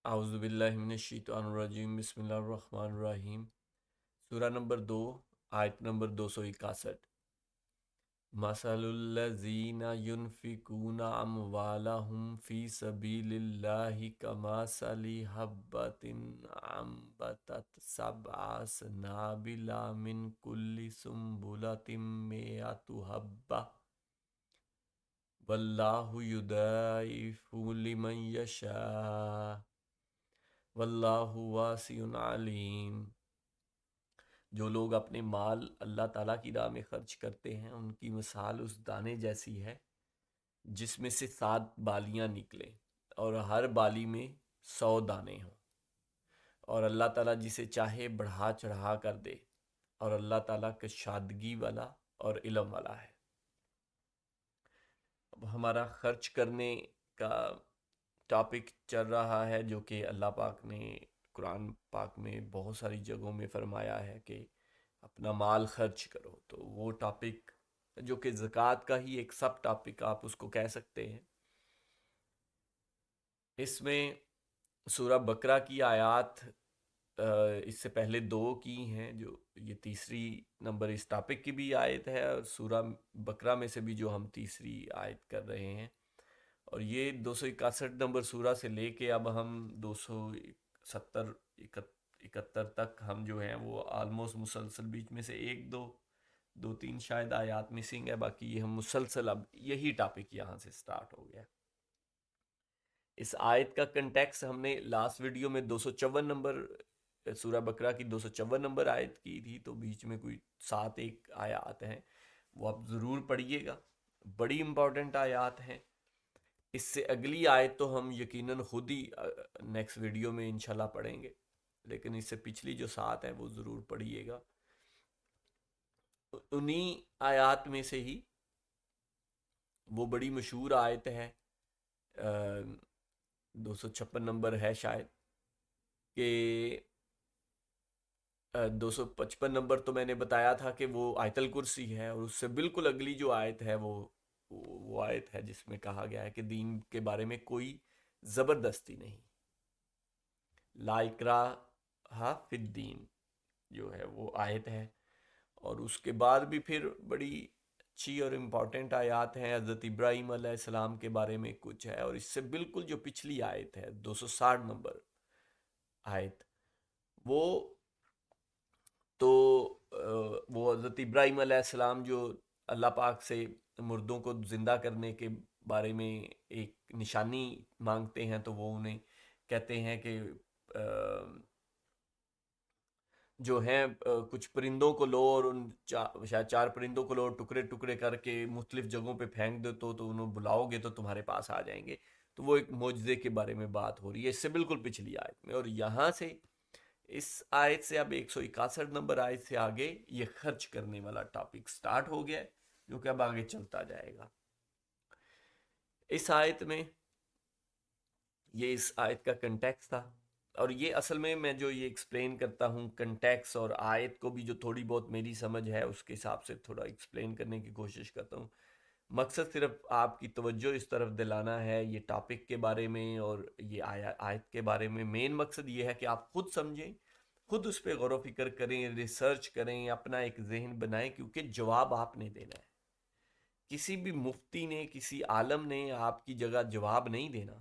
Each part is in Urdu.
اعوذ باللہ من الشیطان الرجیم، بسم اللہ الرحمن الرحیم۔ سورہ نمبر 2، آیت نمبر 261۔ مثل الذین ينفقون اموالهم فی سبیل اللہ کمثل حبۃ انبتت سبع سنابل من کل سنبلۃ مئۃ حبۃ واللہ یضاعف لمن یشاء واللہ واسع علیم۔ جو لوگ اپنے مال اللہ تعالیٰ کی راہ میں خرچ کرتے ہیں ان کی مثال اس دانے جیسی ہے جس میں سے 7 بالیاں نکلیں اور ہر بالی میں 100 دانے ہوں، اور اللہ تعالیٰ جسے چاہے بڑھا چڑھا کر دے، اور اللہ تعالیٰ کشادگی والا اور علم والا ہے۔ اب ہمارا خرچ کرنے کا ٹاپک چل رہا ہے، جو کہ اللہ پاک نے قرآن پاک میں بہت ساری جگہوں میں فرمایا ہے کہ اپنا مال خرچ کرو۔ تو وہ ٹاپک جو کہ زکوٰۃ کا ہی ایک سب ٹاپک آپ اس کو کہہ سکتے ہیں، اس میں سورہ بقرہ کی آیات اس سے پہلے 2 کی ہیں، جو یہ تیسری نمبر اس ٹاپک کی بھی آیت ہے، اور سورہ بقرہ میں سے بھی جو ہم تیسری آیت کر رہے ہیں، اور یہ 261 نمبر سورہ سے لے کے اب ہم 270 71 تک ہم جو ہیں وہ آلموسٹ مسلسل، بیچ میں سے ایک دو تین شاید آیات مسنگ ہے، باقی یہ ہم مسلسل اب یہی ٹاپک یہاں سے سٹارٹ ہو گیا۔ اس آیت کا کنٹیکس ہم نے لاسٹ ویڈیو میں 254 نمبر سورہ بقرہ کی 254 نمبر آیت کی تھی، تو بیچ میں کوئی 7 ایک آیات ہیں، وہ آپ ضرور پڑھیے گا، بڑی امپورٹنٹ آیات ہیں۔ اس سے اگلی آیت تو ہم یقیناً خود ہی نیکسٹ ویڈیو میں انشاءاللہ پڑھیں گے، لیکن اس سے پچھلی جو 7 ہیں وہ ضرور پڑھیے گا۔ انہی آیات میں سے ہی وہ بڑی مشہور آیت ہے، 256 نمبر ہے شاید، کہ 255 نمبر تو میں نے بتایا تھا کہ وہ آیت الکرسی ہے، اور اس سے بالکل اگلی جو آیت ہے وہ آیت ہے جس میں کہا گیا ہے کہ دین کے بارے میں کوئی زبردستی نہیں، لا اکراہ فی الدین جو ہے وہ آیت ہے۔ اور اس کے بعد بھی پھر بڑی اچھی اور امپورٹنٹ آیات ہیں، حضرت ابراہیم علیہ السلام کے بارے میں کچھ ہے، اور اس سے بالکل جو پچھلی آیت ہے 260 نمبر آیت، وہ تو وہ حضرت ابراہیم علیہ السلام جو اللہ پاک سے مردوں کو زندہ کرنے کے بارے میں ایک نشانی مانگتے ہیں، تو وہ انہیں کہتے ہیں کہ جو ہیں کچھ پرندوں کو لو، اور ان شاید 4 پرندوں کو لو، ٹکڑے ٹکڑے کر کے مختلف جگہوں پہ پھینک دو، تو انہوں بلاؤ گے تو تمہارے پاس آ جائیں گے۔ تو وہ ایک معجزے کے بارے میں بات ہو رہی ہے، اس سے بالکل پچھلی آیت میں، اور یہاں سے اس آیت سے اب 161 نمبر آیت سے آگے یہ خرچ کرنے والا ٹاپک سٹارٹ ہو گیا ہے، جو کہ اب آگے چلتا جائے گا۔ اس آیت میں یہ اس آیت کا کنٹیکس تھا، اور یہ اصل میں جو یہ ایکسپلین کرتا ہوں کنٹیکس اور آیت کو بھی جو تھوڑی بہت میری سمجھ ہے اس کے حساب سے تھوڑا ایکسپلین کرنے کی کوشش کرتا ہوں۔ مقصد صرف آپ کی توجہ اس طرف دلانا ہے یہ ٹاپک کے بارے میں، اور یہ آیت کے بارے میں مین مقصد یہ ہے کہ آپ خود سمجھیں، خود اس پہ غور و فکر کریں، ریسرچ کریں، اپنا ایک ذہن بنائیں، کیونکہ جواب آپ نے دینا ہے۔ کسی بھی مفتی نے، کسی عالم نے آپ کی جگہ جواب نہیں دینا،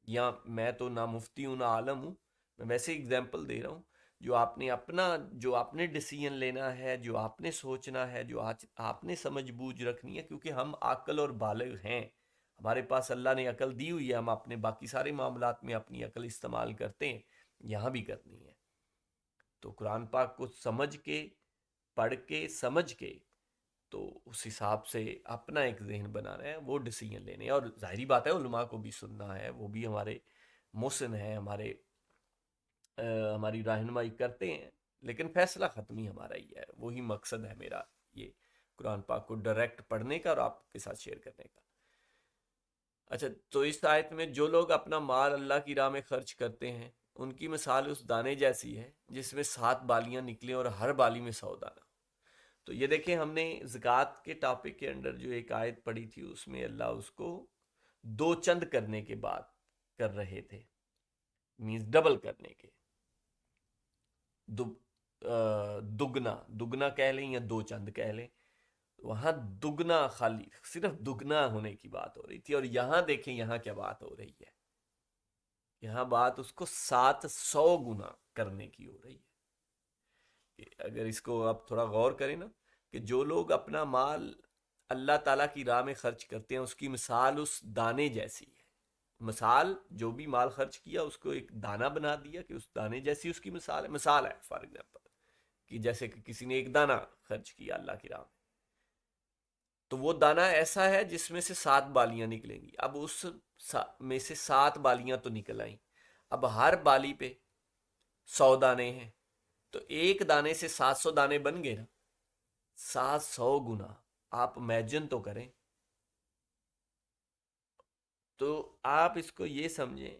یا میں تو نہ مفتی ہوں نہ عالم ہوں، میں ویسے اگزامپل دے رہا ہوں۔ جو آپ نے ڈیسیژن لینا ہے، جو آپ نے سوچنا ہے، جو آج آپ نے سمجھ بوجھ رکھنی ہے، کیونکہ ہم عاقل اور بالغ ہیں، ہمارے پاس اللہ نے عقل دی ہوئی ہے، ہم اپنے باقی سارے معاملات میں اپنی عقل استعمال کرتے ہیں، یہاں بھی کرنی ہے۔ تو قرآن پاک کو سمجھ کے، پڑھ کے، سمجھ کے، تو اس حساب سے اپنا ایک ذہن بنانا ہے، وہ ڈیسیژن لینے ہیں، اور ظاہری بات ہے علماء کو بھی سننا ہے، وہ بھی ہمارے محسن ہیں، ہماری رہنمائی کرتے ہیں، لیکن فیصلہ ختمی ہمارا ہی ہے، وہی مقصد ہے میرا، یہ قرآن پاک کو ڈائریکٹ پڑھنے کا اور آپ کے ساتھ شیئر کرنے کا۔ اچھا، تو اس آیت میں جو لوگ اپنا مال اللہ کی راہ میں خرچ کرتے ہیں ان کی مثال اس دانے جیسی ہے جس میں 7 بالیاں نکلیں اور ہر بالی میں 100 دانہ۔ تو یہ دیکھیں، ہم نے زکوٰۃ کے ٹاپک کے اندر جو ایک آیت پڑھی تھی، اس میں اللہ اس کو 2 چند کرنے کے بعد کر رہے تھے، مینز ڈبل کرنے کے. دگنا دگنا کہہ لیں یا دو چند کہہ لیں. وہاں دگنا خالی صرف دگنا ہونے کی بات ہو رہی تھی، اور یہاں دیکھیں یہاں کیا بات ہو رہی ہے. یہاں بات اس کو 700 گنا کرنے کی ہو رہی ہے. کہ اگر اس کو آپ تھوڑا غور کریں نا، کہ جو لوگ اپنا مال اللہ تعالیٰ کی راہ میں خرچ کرتے ہیں، اس کی مثال اس دانے جیسی ہے. مثال جو بھی مال خرچ کیا اس کو ایک دانہ بنا دیا کہ اس دانے جیسی اس کی مثال ہے. مثال ہے فار ایگزامپل کہ جیسے کہ کسی نے ایک دانہ خرچ کیا اللہ کی راہ میں، تو وہ دانہ ایسا ہے جس میں سے 7 بالیاں نکلیں گی. اب اس میں سے 7 بالیاں تو نکل آئیں، اب ہر بالی پہ 100 دانے ہیں، تو ایک دانے سے 700 دانے بن گئے نا. 700 گنا آپ امیجن تو کریں. تو آپ اس کو یہ سمجھیں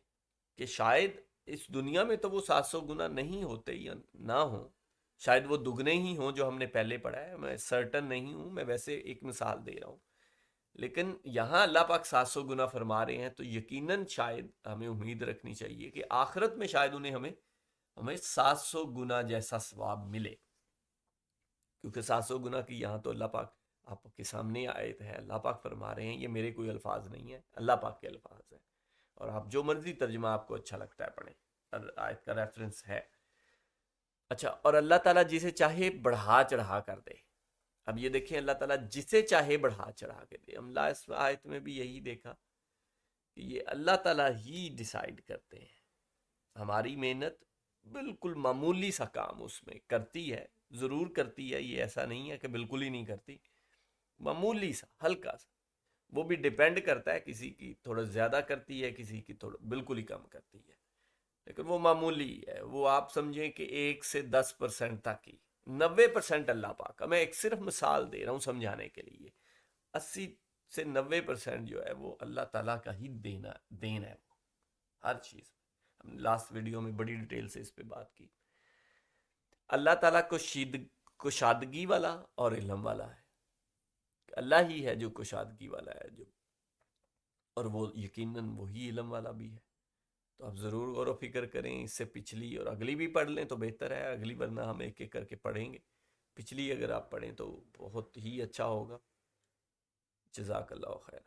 کہ شاید اس دنیا میں تو وہ 700 گنا نہیں ہوتے یا نہ ہوں، شاید وہ دگنے ہی ہوں جو ہم نے پہلے پڑھا ہے. میں سرٹن نہیں ہوں، میں ویسے ایک مثال دے رہا ہوں. لیکن یہاں اللہ پاک 700 گنا فرما رہے ہیں، تو یقیناً شاید ہمیں امید رکھنی چاہیے کہ آخرت میں شاید انہیں ہمیں 700 گنا جیسا ثواب ملے. کیونکہ 700 گنا کی یہاں تو اللہ پاک آپ کے سامنے آیت ہے، اللہ پاک فرما رہے ہیں، یہ میرے کوئی الفاظ نہیں ہیں، اللہ پاک کے الفاظ ہیں. اور آپ جو مرضی ترجمہ آپ کو اچھا لگتا ہے پڑھیں، آیت کا ریفرنس ہے. اچھا، اور اللہ تعالیٰ جسے چاہے بڑھا چڑھا کر دے. اب یہ دیکھیں اللہ تعالیٰ جسے چاہے بڑھا چڑھا کے دے. ہم لاسٹ آیت میں بھی یہی دیکھا کہ یہ اللہ تعالیٰ ہی ڈیسائیڈ کرتے ہیں. ہماری محنت بالکل معمولی سا کام اس میں کرتی ہے، ضرور کرتی ہے، یہ ایسا نہیں ہے کہ بالکل ہی نہیں کرتی. معمولی سا ہلکا سا، وہ بھی ڈیپینڈ کرتا ہے، کسی کی تھوڑا زیادہ کرتی ہے، کسی کی تھوڑا بالکل ہی کم کرتی ہے، لیکن وہ معمولی ہے. وہ آپ سمجھیں کہ 1 سے 10% تک ہی. 90% اللہ پاک کا، میں ایک صرف مثال دے رہا ہوں سمجھانے کے لیے. 80 سے 90% جو ہے وہ اللہ تعالیٰ کا ہی دین ہے. وہ ہر چیز، ہم لاسٹ ویڈیو میں بڑی ڈیٹیل سے اس پہ بات کی. اللہ تعالیٰ کو کشادگی والا اور علم والا ہے. اللہ ہی ہے جو کشادگی والا ہے، جو، اور وہ یقیناً وہی علم والا بھی ہے. تو آپ ضرور غور و فکر کریں. اس سے پچھلی اور اگلی بھی پڑھ لیں تو بہتر ہے. اگلی ورنہ ہم ایک ایک کر کے پڑھیں گے. پچھلی اگر آپ پڑھیں تو بہت ہی اچھا ہوگا. جزاک اللہ خیر.